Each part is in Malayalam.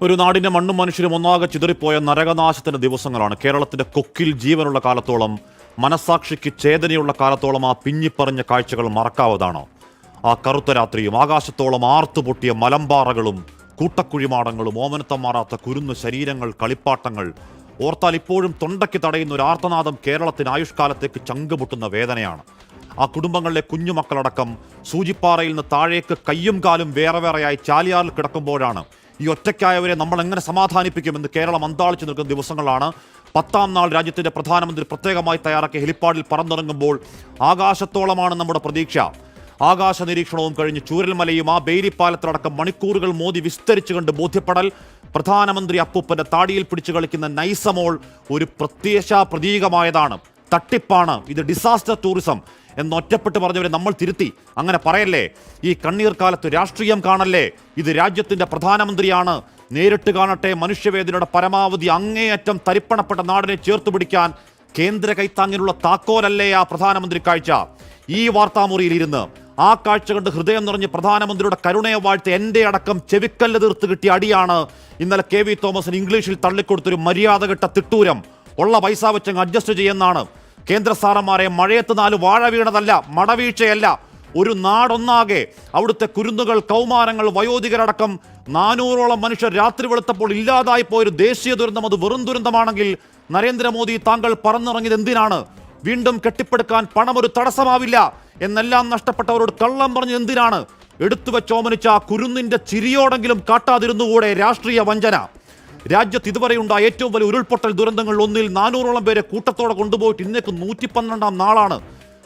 ഒരു നാടിന്റെ മണ്ണും മനുഷ്യരും ഒന്നാകെ ചിതറിപ്പോയ നരകനാശത്തിന്റെ ദിവസങ്ങളാണ്. കേരളത്തിന്റെ കൊക്കിൽ ജീവനുള്ള കാലത്തോളം, മനസാക്ഷിക്ക് ചേതനയുള്ള കാലത്തോളം ആ പിഞ്ഞിപ്പറഞ്ഞ കാഴ്ചകൾ മറക്കാവതാണോ? ആ കറുത്ത രാത്രിയും ആകാശത്തോളം ആർത്തുപൊട്ടിയ മലമ്പാറകളും കൂട്ടക്കുഴിമാടങ്ങളും ഓമനത്തം മാറാത്ത കുരുന്നു ശരീരങ്ങൾ, കളിപ്പാട്ടങ്ങൾ ഓർത്താൽ ഇപ്പോഴും തൊണ്ടയ്ക്ക് തടയുന്ന ഒരു ആർത്തനാദം കേരളത്തിന് ആയുഷ്കാലത്തേക്ക് ചങ്കുപൊട്ടുന്ന വേദനയാണ്. ആ കുടുംബങ്ങളിലെ കുഞ്ഞുമക്കളടക്കം സൂചിപ്പാറയിൽ നിന്ന് താഴേക്ക് കയ്യും കാലും വേറെ വേറെയായി ചാലിയാറിൽ കിടക്കുമ്പോഴാണ് ഈ ഒറ്റയ്ക്കായവരെ നമ്മൾ എങ്ങനെ സമാധാനിപ്പിക്കുമെന്ന് കേരളം അന്താളിച്ചു നിൽക്കുന്ന ദിവസങ്ങളാണ്. 10ാം നാൾ രാജ്യത്തിന്റെ പ്രധാനമന്ത്രി പ്രത്യേകമായി തയ്യാറാക്കിയ ഹെലിപ്പാഡിൽ പറന്നിറങ്ങുമ്പോൾ ആകാശത്തോളമാണ് നമ്മുടെ പ്രതീക്ഷ. ആകാശ നിരീക്ഷണവും കഴിഞ്ഞ് ചൂരൽമലയും ആ ബേരിപ്പാലത്തിലടക്കം മണിക്കൂറുകൾ മോദി വിസ്തരിച്ചു കണ്ട് ബോധ്യപ്പെടൽ, പ്രധാനമന്ത്രി അപ്പൂപ്പന്റെ താടിയിൽ പിടിച്ചു കളിക്കുന്ന നൈസമോൾ ഒരു പ്രതീകമായതാണ്. തട്ടിപ്പാണ് ഇത്, ഡിസാസ്റ്റർ ടൂറിസം എന്നൊറ്റപ്പെട്ട് പറഞ്ഞവരെ നമ്മൾ തിരുത്തി. അങ്ങനെ പറയല്ലേ. ഈ കണ്ണീർ കാലത്ത് രാഷ്ട്രീയം കാണല്ലേ. ഇത് രാജ്യത്തിന്റെ പ്രധാനമന്ത്രിയാണ്. നേരിട്ട് കാണട്ടെ. മനുഷ്യവേദനയുടെ പരമാവധി അങ്ങേയറ്റം തരിപ്പണപ്പെട്ട നാടിനെ ചേർത്ത് പിടിക്കാൻ കേന്ദ്ര കൈത്താങ്ങിനുള്ള താക്കോലല്ലേ ആ പ്രധാനമന്ത്രി കാഴ്ച. ഈ വാർത്താമുറിയിൽ ഇരുന്ന് ആ കാഴ്ച കണ്ട് ഹൃദയം നിറഞ്ഞ് പ്രധാനമന്ത്രിയുടെ കരുണയെ വാഴ്ത്തി എൻ്റെ അടക്കം ചെവിക്കല്ല് തീർത്ത് കിട്ടിയ അടിയാണ് ഇന്നലെ KV തോമസിന് ഇംഗ്ലീഷിൽ തള്ളിക്കൊടുത്തൊരു മര്യാദകെട്ട തിട്ടൂരം. ഉള്ള പൈസ വെച്ചങ്ങ് അഡ്ജസ്റ്റ് ചെയ്യുന്നതാണ്. കേന്ദ്ര സാറന്മാരെ, മഴയത്ത് 4 വാഴ വീണതല്ല, മടവീഴ്ചയല്ല. ഒരു നാടൊന്നാകെ, അവിടുത്തെ കുരുന്നുകൾ, കൗമാരങ്ങൾ, വയോധികരടക്കം 400ഓളം മനുഷ്യർ രാത്രി വെളുത്തപ്പോൾ ഇല്ലാതായി പോയൊരു ദേശീയ ദുരന്തം. അത് വെറും ദുരന്തമാണെങ്കിൽ നരേന്ദ്രമോദി താങ്കൾ പറന്നിറങ്ങിയത് എന്തിനാണ്? വീണ്ടും കെട്ടിപ്പടുക്കാൻ പണം ഒരു തടസ്സമാവില്ല എന്നെല്ലാം നഷ്ടപ്പെട്ടവരോട് കള്ളം പറഞ്ഞത് എന്തിനാണ്? എടുത്തു വെച്ചോമനിച്ച ആ കുരുന്നിന്റെ ചിരിയോടെങ്കിലും കാട്ടാതിരുന്നുകൂടെ? രാഷ്ട്രീയ വഞ്ചന. രാജ്യത്ത് ഇതുവരെയുണ്ടായ ഏറ്റവും വലിയ ഉരുൾപൊട്ടൽ ദുരന്തങ്ങളിൽ ഒന്നിൽ 400ഓളം പേരെ കൂട്ടത്തോടെ കൊണ്ടുപോയിട്ട് ഇന്നേക്ക് 112ാം നാളാണ്.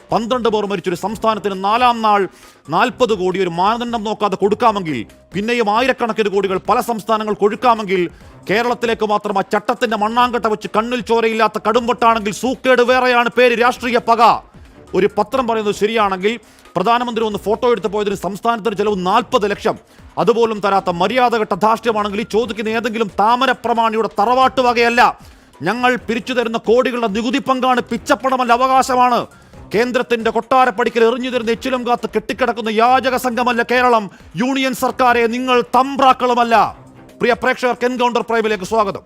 12 പേർ മരിച്ചൊരു സംസ്ഥാനത്തിന് 4ാം നാൾ 40 കോടി ഒരു മാനദണ്ഡം നോക്കാതെ കൊടുക്കാമെങ്കിൽ, പിന്നെയും ആയിരക്കണക്കിന് കോടികൾ പല സംസ്ഥാനങ്ങൾക്ക് ഒഴുക്കാമെങ്കിൽ, കേരളത്തിലേക്ക് മാത്രം ആ ചട്ടത്തിന്റെ മണ്ണാങ്കട്ട വെച്ച് കണ്ണിൽ ചോരയില്ലാത്ത കടുംവെട്ടാണെങ്കിൽ സൂക്കേട് വേറെയാണ് പേര്, രാഷ്ട്രീയ പക. ഒരു പത്രം പറയുന്നത് ശരിയാണെങ്കിൽ പ്രധാനമന്ത്രി ഒന്ന് ഫോട്ടോ എടുത്ത് പോയതിന് സംസ്ഥാനത്തിന് ചെലവ് 40 ലക്ഷം. അതുപോലും തരാത്ത മര്യാദഘട്ട ധാർഷ്ട്യമാണെങ്കിൽ ഈ ചോദിക്കുന്ന ഏതെങ്കിലും താമരപ്രമാണിയുടെ തറവാട്ട് വകയല്ല. ഞങ്ങൾ പിരിച്ചു തരുന്ന കോടികളുടെ നികുതി പങ്കാണ്, പിച്ചപ്പണമല്ല, അവകാശമാണ്. കേന്ദ്രത്തിന്റെ കൊട്ടാരപ്പടിക്കൽ എറിഞ്ഞു തരുന്ന എച്ചിലും കാത്ത് കെട്ടിക്കിടക്കുന്ന യാചക സംഘമല്ല കേരളം. യൂണിയൻ സർക്കാരെ നിങ്ങൾ തമ്പ്രാക്കളുമല്ല. പ്രിയ പ്രേക്ഷകർക്ക് എൻകൗണ്ടർ പ്രൈമിലേക്ക് സ്വാഗതം.